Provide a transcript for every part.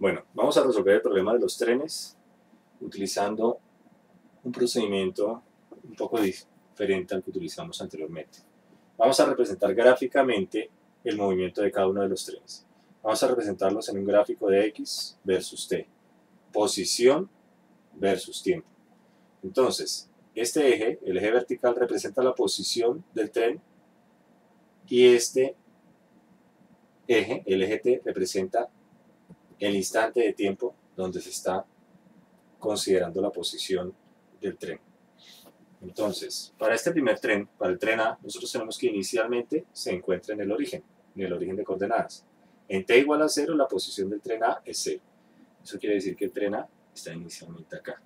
Bueno, vamos a resolver el problema de los trenes utilizando un procedimiento un poco diferente al que utilizamos anteriormente. Vamos a representar gráficamente el movimiento de cada uno de los trenes. Vamos a representarlos en un gráfico de X versus T, posición versus tiempo. Entonces, este eje, el eje vertical, representa la posición del tren y este eje, el eje T, representa el instante de tiempo donde se está considerando la posición del tren. Entonces, para este primer tren, para el tren A, nosotros tenemos que inicialmente se encuentra en el origen de coordenadas. En t igual a 0, la posición del tren A es 0. Eso quiere decir que el tren A está inicialmente acá.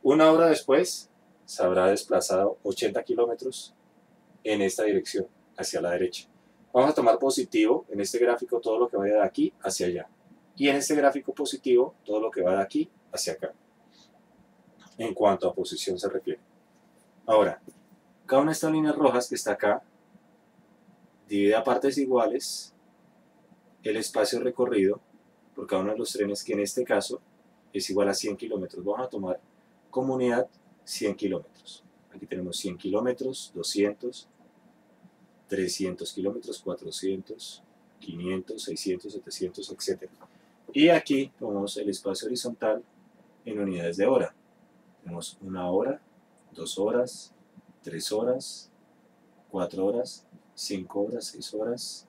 Una hora después, se habrá desplazado 80 kilómetros en esta dirección, hacia la derecha. Vamos a tomar positivo en este gráfico todo lo que vaya de aquí hacia allá. Y en este gráfico positivo todo lo que va de aquí hacia acá, en cuanto a posición se refiere. Ahora, cada una de estas líneas rojas que está acá divide a partes iguales el espacio recorrido por cada uno de los trenes, que en este caso es igual a 100 kilómetros. Vamos a tomar como unidad 100 kilómetros. Aquí tenemos 100 kilómetros, 200, 300 kilómetros, 400, 500, 600, 700, etc. Y aquí tomamos el espacio horizontal en unidades de hora. Tenemos 1 hora, 2 horas, 3 horas, 4 horas, 5 horas, 6 horas,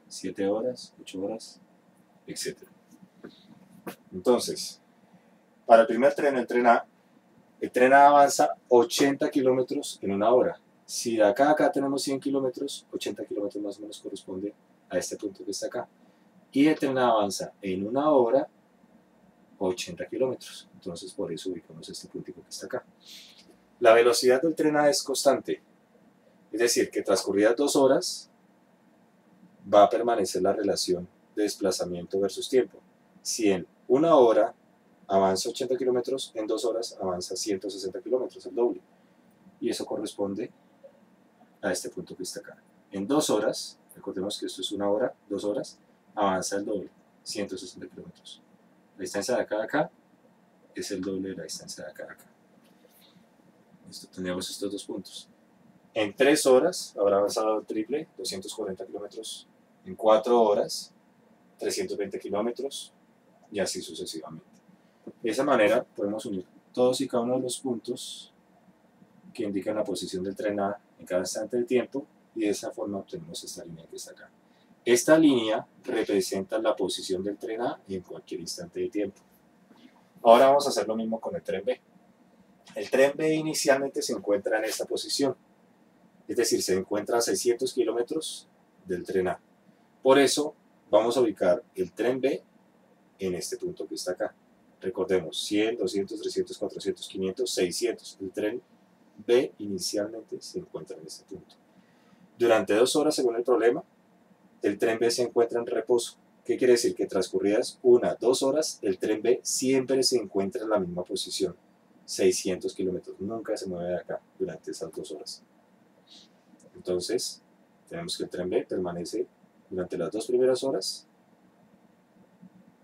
7 horas, 8 horas, etc. Entonces, para el primer tren, el tren A avanza 80 kilómetros en 1 hora. Si de acá a acá tenemos 100 kilómetros, 80 kilómetros más o menos corresponde a este punto que está acá. Y el tren A avanza en 1 hora 80 kilómetros. Entonces, por eso ubicamos este puntico que está acá. La velocidad del tren A es constante. Es decir, que transcurridas 2 horas va a permanecer la relación de desplazamiento versus tiempo. Si en 1 hora avanza 80 kilómetros, en 2 horas avanza 160 kilómetros, el doble. Y eso corresponde a este punto que está acá. En 2 horas, recordemos que esto es 1 hora, 2 horas, avanza el doble, 160 kilómetros. La distancia de acá a acá es el doble de la distancia de acá a acá. Esto, tendríamos estos dos puntos. En 3 horas habrá avanzado el triple, 240 kilómetros. En 4 horas, 320 kilómetros, y así sucesivamente. De esa manera podemos unir todos y cada uno de los puntos que indican la posición del tren A en cada instante del tiempo, y de esa forma obtenemos esta línea que está acá. Esta línea representa la posición del tren A en cualquier instante de tiempo. Ahora vamos a hacer lo mismo con el tren B. El tren B inicialmente se encuentra en esta posición, es decir, se encuentra a 600 kilómetros del tren A. Por eso vamos a ubicar el tren B en este punto que está acá. Recordemos, 100, 200, 300, 400, 500, 600. El tren B inicialmente se encuentra en este punto. Durante 2 horas, según el problema, el tren B se encuentra en reposo. ¿Qué quiere decir? Que transcurridas 1, 2 horas, el tren B siempre se encuentra en la misma posición, 600 kilómetros. Nunca se mueve de acá durante esas 2 horas. Entonces, tenemos que el tren B permanece durante las 2 primeras horas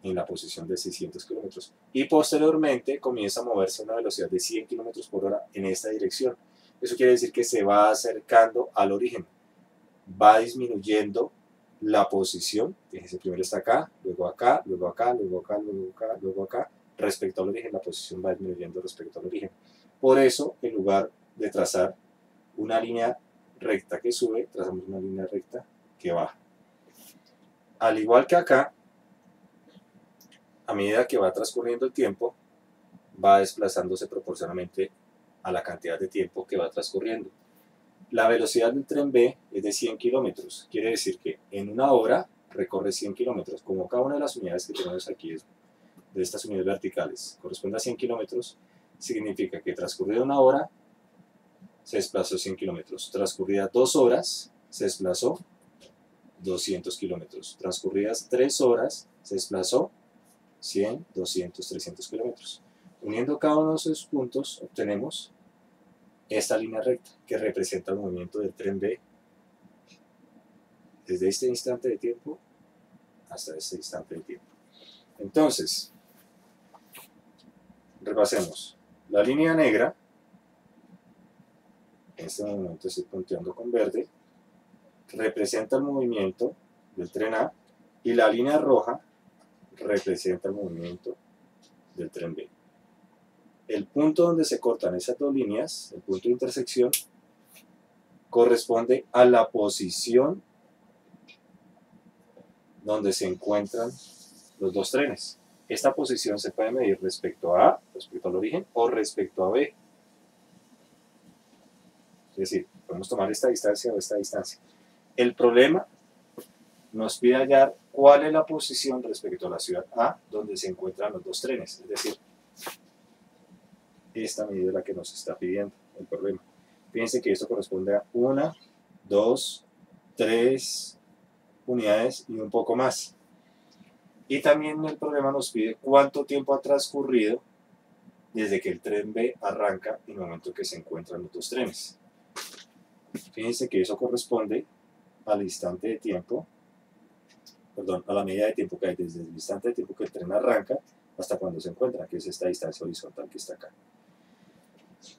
en la posición de 600 kilómetros. Y posteriormente comienza a moverse a una velocidad de 100 kilómetros por hora en esta dirección. Eso quiere decir que se va acercando al origen. Va disminuyendo la posición. Fíjense, primero está acá, luego acá, luego acá, luego acá, luego acá, luego acá. Respecto al origen, la posición va disminuyendo respecto al origen. Por eso, en lugar de trazar una línea recta que sube, trazamos una línea recta que baja. Al igual que acá, a medida que va transcurriendo el tiempo, va desplazándose proporcionalmente a la cantidad de tiempo que va transcurriendo. La velocidad del tren B es de 100 kilómetros. Quiere decir que en 1 hora recorre 100 kilómetros. Como cada una de las unidades que tenemos aquí, de estas unidades verticales, corresponde a 100 kilómetros, significa que transcurrida 1 hora, se desplazó 100 kilómetros. Transcurridas 2 horas, se desplazó 200 kilómetros. Transcurridas 3 horas, se desplazó 100, 200, 300 kilómetros. Uniendo cada uno de esos puntos, obtenemos esta línea recta que representa el movimiento del tren B desde este instante de tiempo hasta este instante de tiempo. Entonces, repasemos. La línea negra, en este momento estoy punteando con verde, representa el movimiento del tren A, y la línea roja representa el movimiento del tren B. El punto donde se cortan esas dos líneas, el punto de intersección, corresponde a la posición donde se encuentran los dos trenes. Esta posición se puede medir respecto a A, respecto al origen, o respecto a B. Es decir, podemos tomar esta distancia o esta distancia. El problema nos pide hallar cuál es la posición respecto a la ciudad A donde se encuentran los dos trenes. Es decir, esta medida es la que nos está pidiendo el problema. Fíjense que esto corresponde a 1, 2, 3 unidades y un poco más. Y también el problema nos pide cuánto tiempo ha transcurrido desde que el tren B arranca en el momento que se encuentran los dos trenes. Fíjense que eso corresponde al instante de tiempo, perdón, a la medida de tiempo que hay desde el instante de tiempo que el tren arranca hasta cuando se encuentra, que es esta distancia horizontal que está acá.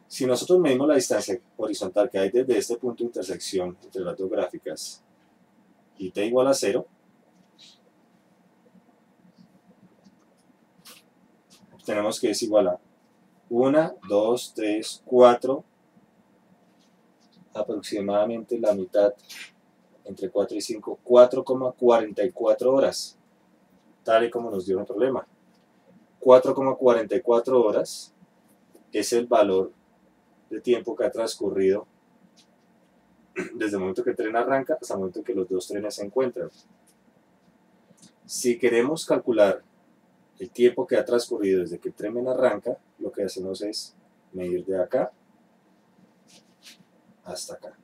Si nosotros medimos la distancia horizontal que hay desde este punto de intersección entre las dos gráficas y t igual a 0, tenemos que es igual a 1, 2, 3, 4, aproximadamente la mitad, entre 4 y 5, 4,44 horas, tal y como nos dio el problema. 4,44 horas es el valor de tiempo que ha transcurrido desde el momento que el tren arranca hasta el momento que los dos trenes se encuentran. Si queremos calcular el tiempo que ha transcurrido desde que el tren arranca, lo que hacemos es medir de acá hasta acá.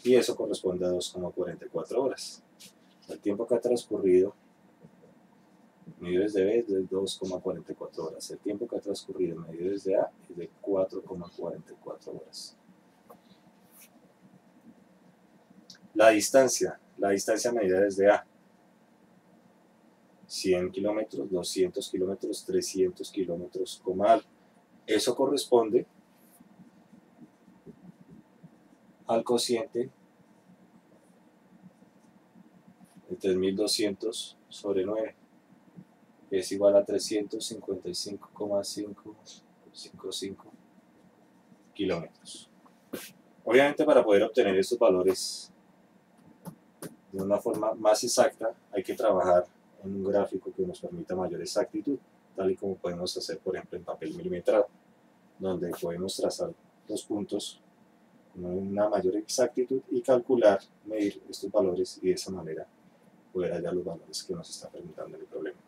Y eso corresponde a 2,44 horas. El tiempo que ha transcurrido medido desde B es de 2,44 horas. El tiempo que ha transcurrido medido desde A es de 4,44 horas. La distancia medida desde A. 100 kilómetros, 200 kilómetros, 300 kilómetros, algo. Eso corresponde al cociente de 3200 sobre 9, que es igual a 355,555 kilómetros. Obviamente, para poder obtener estos valores de una forma más exacta, hay que trabajar en un gráfico que nos permita mayor exactitud, tal y como podemos hacer, por ejemplo, en papel milimetrado, donde podemos trazar los puntos con una mayor exactitud y calcular, medir estos valores y de esa manera poder hallar los valores que nos está preguntando el problema.